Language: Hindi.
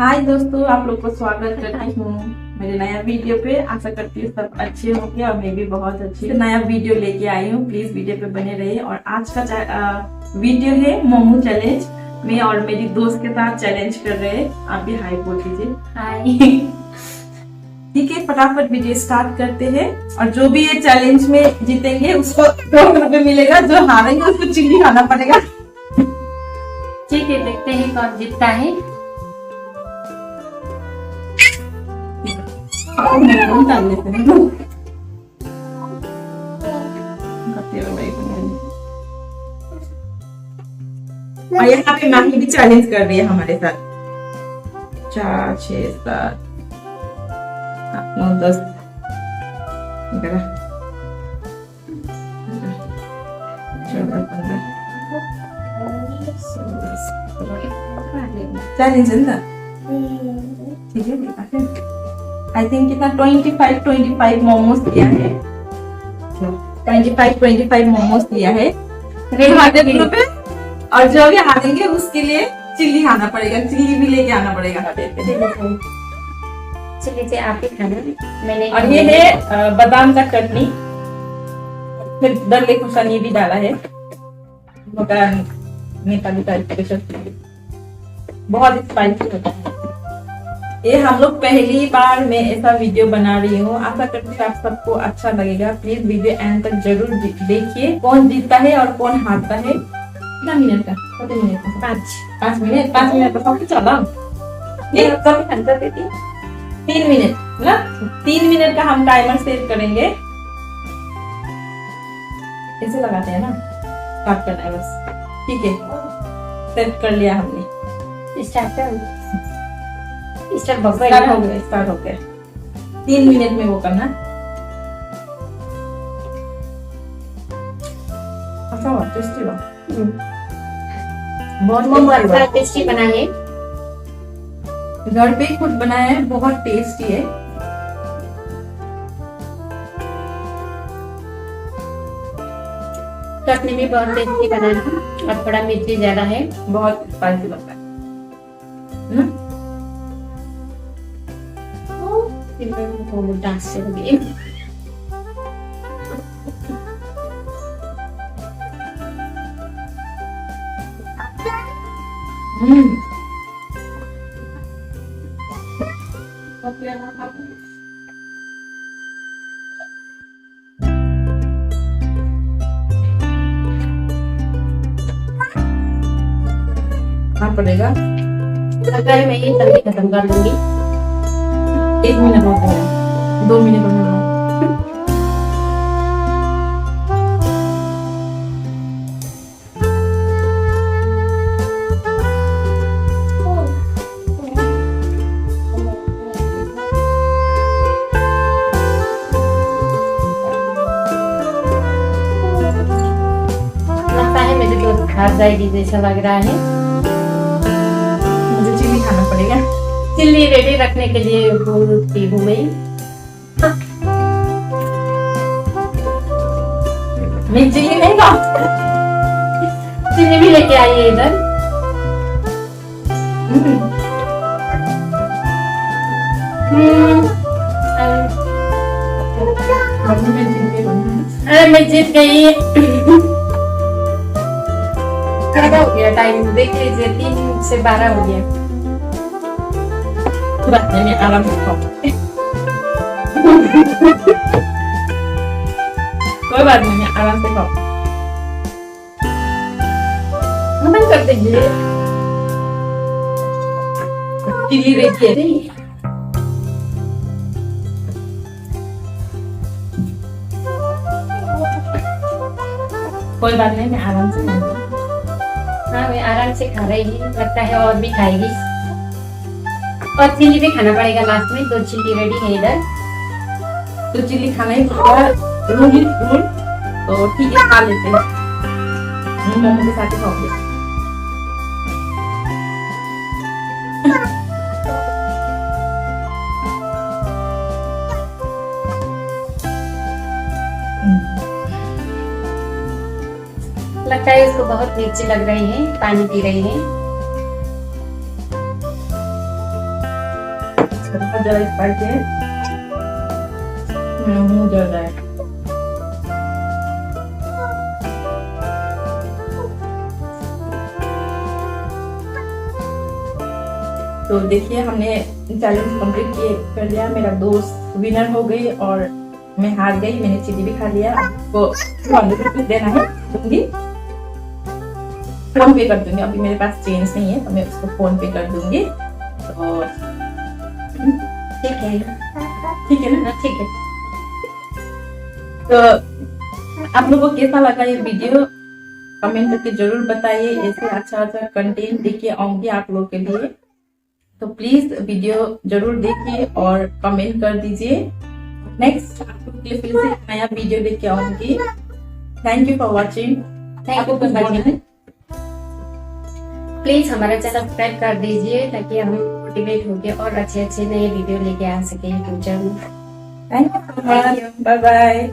हाय दोस्तों, आप लोग को स्वागत करती हूँ मेरे नया वीडियो पे। आशा करती हूँ सब अच्छे होंगे और मैं भी बहुत अच्छी नया वीडियो लेके आई हूँ। प्लीज वीडियो पे बने रहिए। और आज का वीडियो है मोमो चैलेंज। मैं और मेरी दोस्त के साथ चैलेंज कर रहे हैं। आप भी हाय बोल दीजिए। हाय। ठीक है, फटाफट वीडियो स्टार्ट करते हैं। और जो भी ये चैलेंज में जीतेंगे उसको 2 रुपए मिलेगा, जो हारेंगे उसको चिल्ली खाना पड़ेगा। ठीक है, देखते हैं कौन जीतता है। और यहाँ पे माही भी चैलेंज कर रही है हमारे साथ। 4 6 7 8 9 10 11 14 15 चैलेंज है ना। ठीक है, आई थिंक कितना 25 मोमोज दिया है। 25 मोमोज दिया है। और जो भी हारेंगे उसके लिए चिल्ली खाना पड़ेगा। चिल्ली भी लेके आना पड़ेगा। चिल्ली से आप ही खाना। मैंने और ये है बादाम का चटनी, फिर दल्ले खुशान ये भी डाला है। नेपाली का स्पेशल, बहुत स्पाइसी होता है ये। हम लोग पहली बार मैं ऐसा वीडियो बना रही हूँ। आशा करती हूँ आप सबको अच्छा लगेगा। प्लीज वीडियो एंड तक जरूर देखिए। कौन जीतता है और कौन हारता है। कितना मिनट का? कितने मिनट का? 5 मिनट का सब चला। ये सब घंटा देती 3 मिनट ना। 3 मिनट का हम टाइमर सेट करेंगे। ऐसे लगाते हैं ना, स्टार्ट करना है बस। ठीक है, सेट कर लिया हमने। स्टार्ट हो गया। 3 मिनट में वो करना। अच्छा टेस्टी बा। बहुत टेस्टी बना है। घर पे खुद बनाया है, बहुत टेस्टी है। चटनी भी बहुत टेस्टी बना है और थोड़ा मिर्ची ज्यादा है। बहुत स्पाइसी लगता है ना। डांस से हो गई। पड़ेगा। अगर मैं ये जल्दी खत्म कर दूंगी। 1 मिनट हो गया, 2 मिनट हो गया। लगता है मेरे दोस्त हार जाएगी जैसा लग रहा है। मुझे चिल्ली खाना पड़ेगा। चिल्ली रेडी रखने के लिए बोलती हूँ मैं। चिल्ली नहीं खा। चिल्ली भी लेके आई है इधर। अरे मैं जीत गई। क्या हो गया? टाइम देख लीजिए, 3 से 12 हो गया। मैं आराम से खाऊंगी। कोई बात नहीं, मैं आराम से खाऊंगी। बंद कर दीजिए। चिल्ली रेडी है। कोई बात नहीं, मैं आराम से खाऊंगी। हाँ, मैं आराम से खा रही हूँ। लगता है और भी खाएगी। और चिल्ली भी खाना पड़ेगा लास्ट में। 2 चिल्ली रेडी है इधर। तो चिल्ली खाना ही पड़ेगा। रोहित फूड तो ठीक है, खा लेते हैं। मोमो के साथ खाओगे। लगता है इसको बहुत मिर्ची लग रही है। पानी पी रही है। बहुत ज्यादा स्पाइसी है। मुंह जल रहा है। तो देखिए हमने चैलेंज कंप्लीट कर लिया। मेरा दोस्त विनर हो गई और मैं हार गई। मैंने चिली भी खा लिया। वो 200 रुपीज देना है, दूंगी, फोन पे कर दूंगी। अभी मेरे पास चेंज नहीं है तो मैं उसको फोन पे कर दूंगी। तो ठीक है ना? ठीक है। तो आप लोगों को कैसा लगा ये वीडियो कमेंट करके जरूर बताइए। ऐसे अच्छा कंटेंट लेके आऊंगी आप लोगों के लिए। तो प्लीज वीडियो जरूर देखिए और कमेंट कर दीजिए। नेक्स्ट आप लोगों के लिए फिर से एक नया वीडियो लेके आऊंगी। Thank you for watching. Thank you for watching. Please हमारा चैनल सब्सक्राइब कर दीजिए ताकि हम मोटिवेट होके और अच्छे अच्छे नए वीडियो लेके आ सके फ्यूचर में। Thank you. Bye bye.